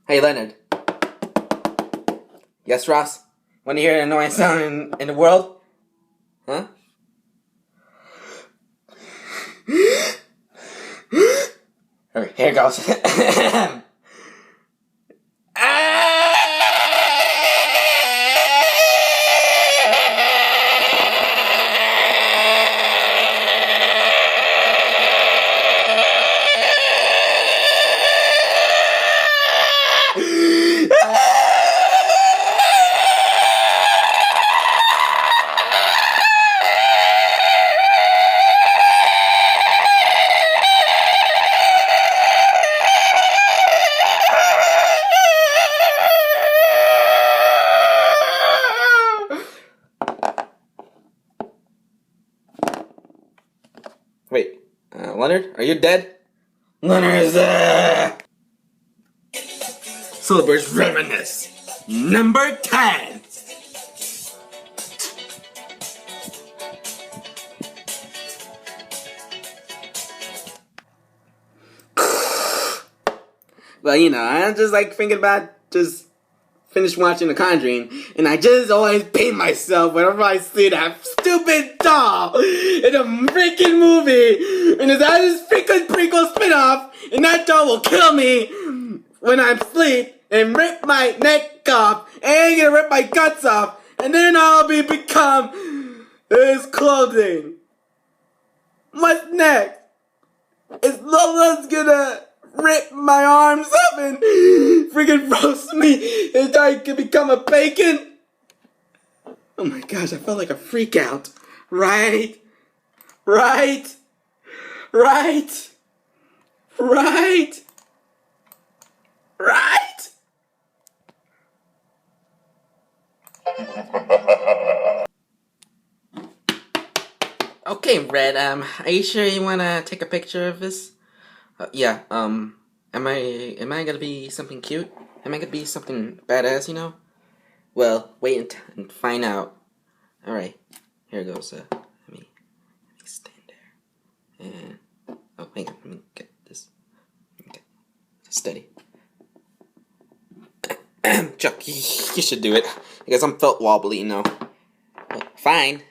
Hey, Leonard. Yes, Ross? Want to hear an annoying sound in the world? Huh? Okay, here it goes. Wait, Leonard, are you dead? Leonard is Celebrate Randomness number 10. Well, I'm just like thinking about just finished watching The Conjuring, and I just always pain myself whenever I see that stupid doll in a freaking movie, and it's that this freaking prequel spinoff, and that doll will kill me when I'm asleep and rip my neck off and gonna rip my guts off, and then I'll become his clothing. What's next? Is Lola's gonna rip my arms up and freaking roast me and I can become a bacon? Oh my gosh, I felt like a freak out. Right? Okay, Red, are you sure you wanna take a picture of this? Yeah, am I gonna be something cute? Am I gonna be something badass, Well, wait and find out. Alright, here goes, let me stand there. And, oh, hang on, let me get this. Okay, steady. Chuck, you should do it, because I'm felt wobbly, Fine.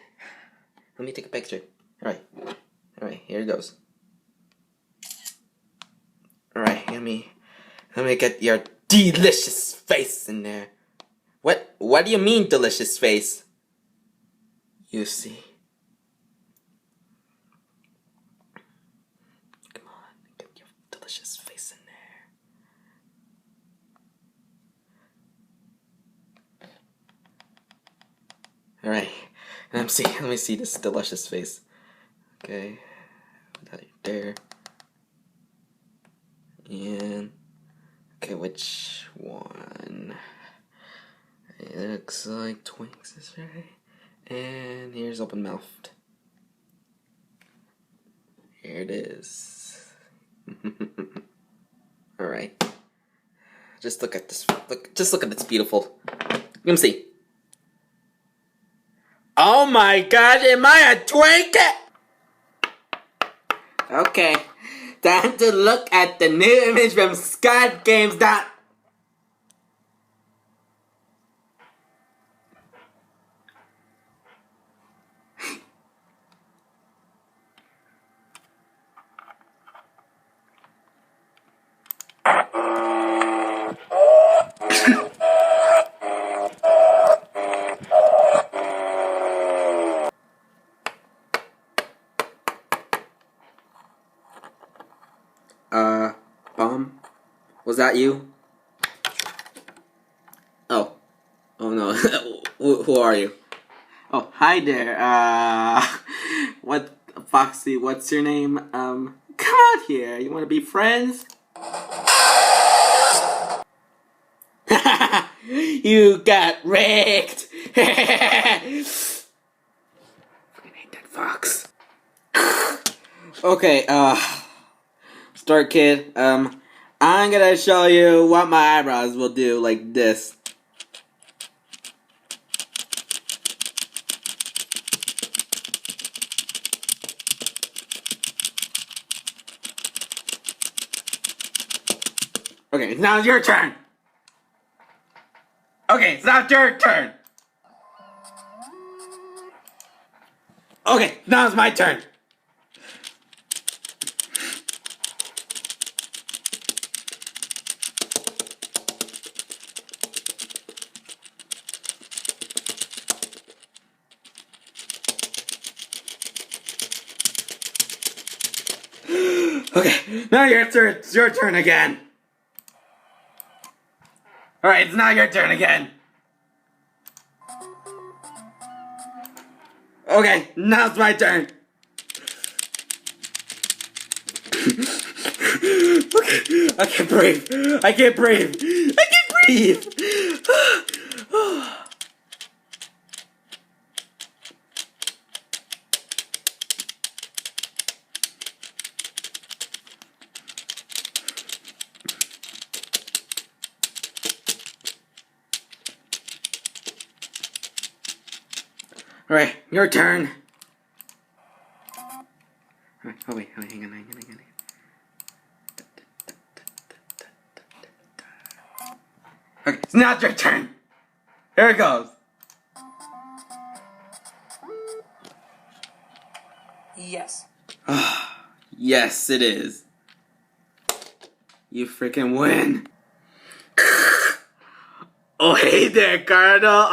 Let me take a picture. Alright, here it goes. Alright, let me get your delicious face in there. What do you mean, delicious face? You see. Come on, get your delicious face in there. Alright, let me see this delicious face. Okay, that there. And okay, which one? It looks like Twinks is right. And here's open mouthed. Here it is. Alright. Just look at this. Just look at this beautiful. Let me see. Oh my gosh, am I a twink? Okay. Time to look at the new image from Scott Games. Bomb? Was that you? Oh no. Who are you? Oh, hi there. Foxy, what's your name? Come out here. You want to be friends? You got wrecked. Freaking hate that fox. Okay, start kid. I'm gonna show you what my eyebrows will do like this. Okay, now it's your turn. Okay, it's now your turn. Okay, now it's my turn. Okay, now it's your turn again. Alright, it's now your turn again. Okay, now it's my turn. Okay, I can't breathe. I can't breathe. I can't breathe. Alright, your turn. Alright, oh wait, hang on. Okay, it's now your turn. Here it goes. Yes. Yes, it is. You freaking win. Oh, hey there, Cardinal.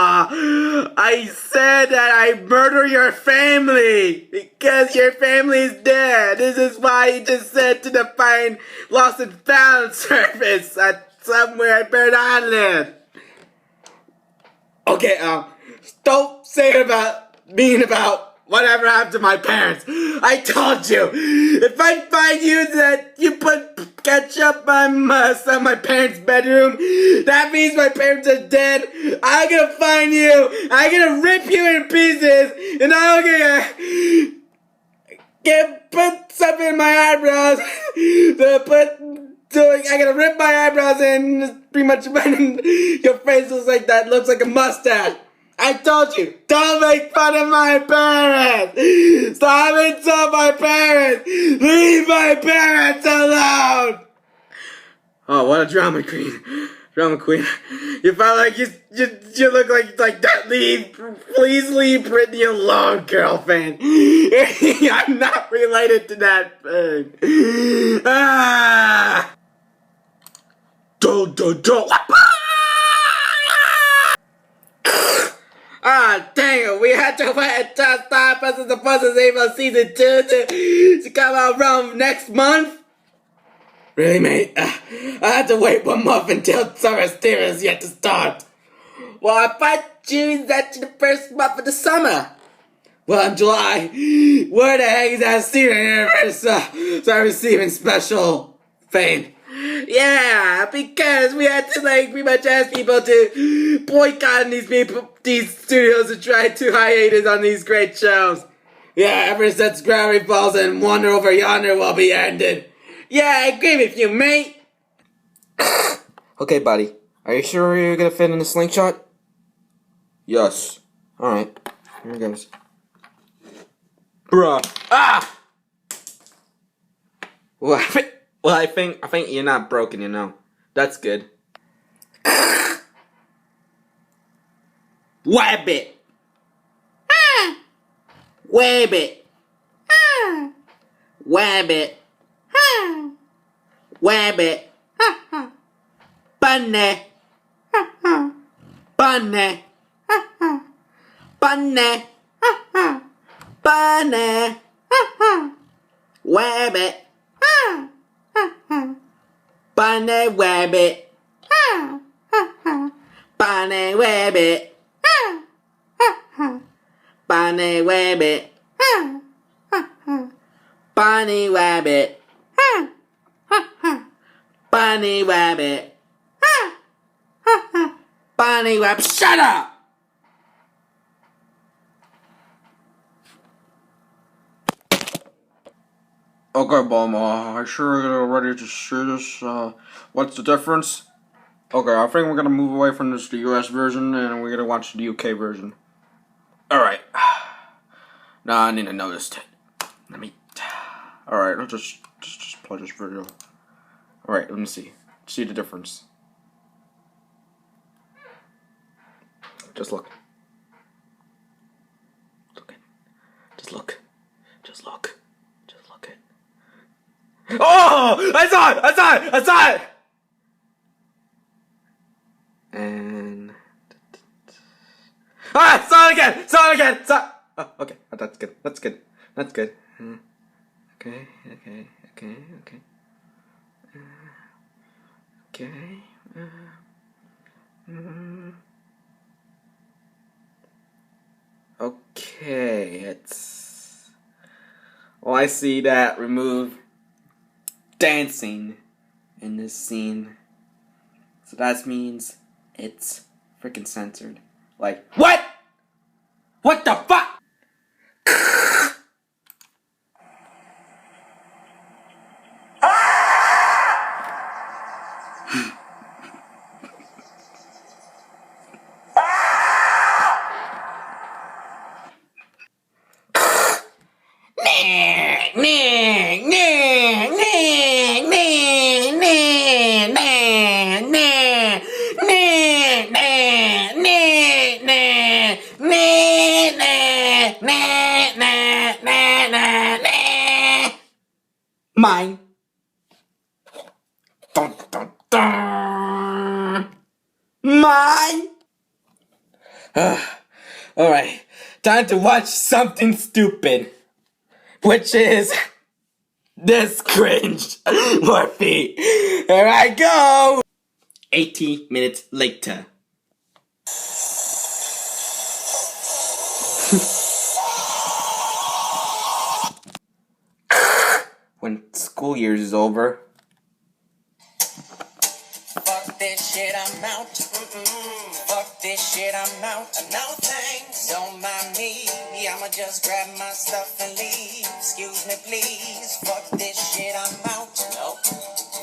I said that I murder your family because your family's dead. This is why you just said to the find lost and found service at somewhere at Bird Island. Okay, don't say about whatever happened to my parents. I told you, if I find you that you put ketchup on my parents' bedroom, that means my parents are dead. I'm gonna find you. I'm gonna rip you in pieces, and I'm gonna put something in my eyebrows. I'm gonna rip my eyebrows in, just pretty much your face looks like a mustache. I told you, don't make fun of my parents! Stop insulting my parents! Leave my parents alone! Oh, what a drama queen. Drama queen. You felt like you look like that. Please leave Brittany alone, girlfriend. I'm not related to that thing. Ah! Don't. Ah, dang it, we had to wait until Star Plus the Puzzles Able Season 2 to come out around next month? Really, mate? I had to wait 1 month until summer series yet to start. Well, I thought June's actually the first month of the summer. Well, in July, where the heck is that student universe start receiving special fame? Yeah, because we had to pretty much ask people to boycott these studios to try to hiatus on these great shows. Yeah, ever since Gravity Falls and Wonder Over Yonder will be ended. Yeah, I agree with you, mate. Okay, buddy. Are you sure you're gonna fit in the slingshot? Yes. Alright. Here goes. Bruh. Ah! Well, I think you're not broken, you know. That's good. Wabbit. Ah. Wabbit. Ah. Wabbit. Ah. Wabbit. Ah. Bunny. Ah. Bunny. Ah. Bunny. Ah. Bunny. Ah. Wabbit. Ah. Bunny rabbit. Bunny rabbit. Bunny rabbit. Bunny rabbit. Bunny rabbit. Bunny rabbit. Shut up! Okay, Bum, are you sure you're ready to see this? What's the difference? Okay, I think we're gonna move away from the US version and we're gonna watch the UK version. Alright. Now I need to know this. Alright, let's just play this video. Alright, let me see. See the difference. Just look. Look it. Just look. Just look. Just look it. Oh! I saw it! I saw it! I saw it! And... Ah! Saw it again! Saw it again! Saw... Oh, okay. Oh, that's good. That's good. That's good. Okay. Okay. Okay. Okay. Okay. Okay, it's... Well, I see that remove dancing in this scene. So that means it's freaking censored. Like, what? What the fuck? Mine. Dun, dun, dun. Mine. Alright, time to watch something stupid. Which is this cringe Morphe. Here I go! 80 minutes later. When school year is over. Fuck this shit, I'm out. Fuck this shit, I'm out. No thanks, don't mind me. I'ma just grab my stuff and leave. Excuse me, please. Fuck this shit, I'm out. Nope.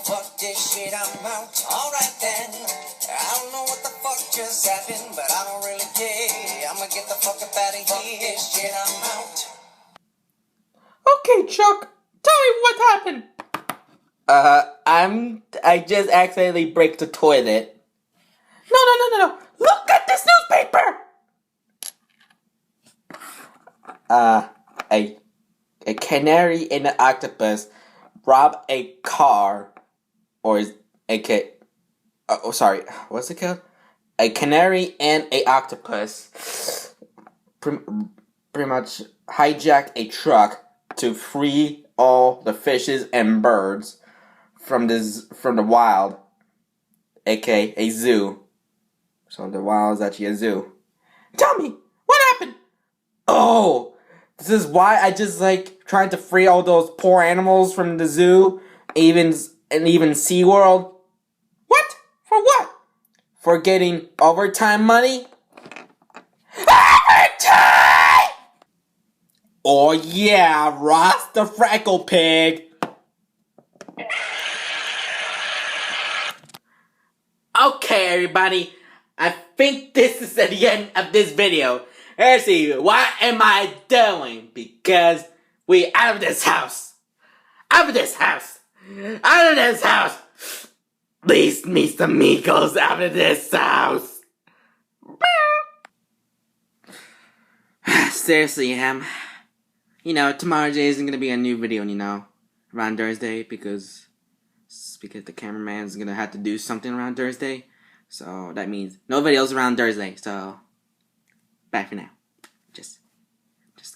Fuck this shit, I'm out. Alright then. I don't know what the fuck just happened, but I don't really care. I'ma get the fuck up out of here. Fuck this shit, I'm out. Okay, Chuck, tell me what happened. I just accidentally break the toilet. No. Look at this newspaper! A canary and an octopus rob a car, or is sorry, what's it called? A canary and a octopus pretty much hijack a truck to free all the fishes and birds from the wild, aka a zoo. So the wild is actually a zoo. Tell me, what happened? Oh, this is why I just like trying to free all those poor animals from the zoo, even SeaWorld. What? For what? For getting overtime money? Overtime! Oh yeah, Ross the Freckle Pig. Okay, everybody, I think this is the end of this video. Let's see, what am I doing? Because we out of this house. Out of this house. Out of this house. Please, Mis Amigos, out of this house. Seriously, you know, tomorrow day isn't gonna be a new video, you know, around Thursday, because the cameraman's gonna have to do something around Thursday. So that means no videos around Thursday. So bye for now. Just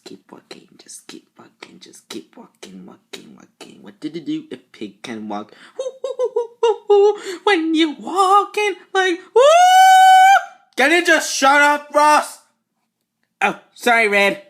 keep walking. Just keep walking. Just keep walking. What did it do? A pig can walk. When you're walking like woo! Can you just shut up, Ross? Oh, sorry, Red.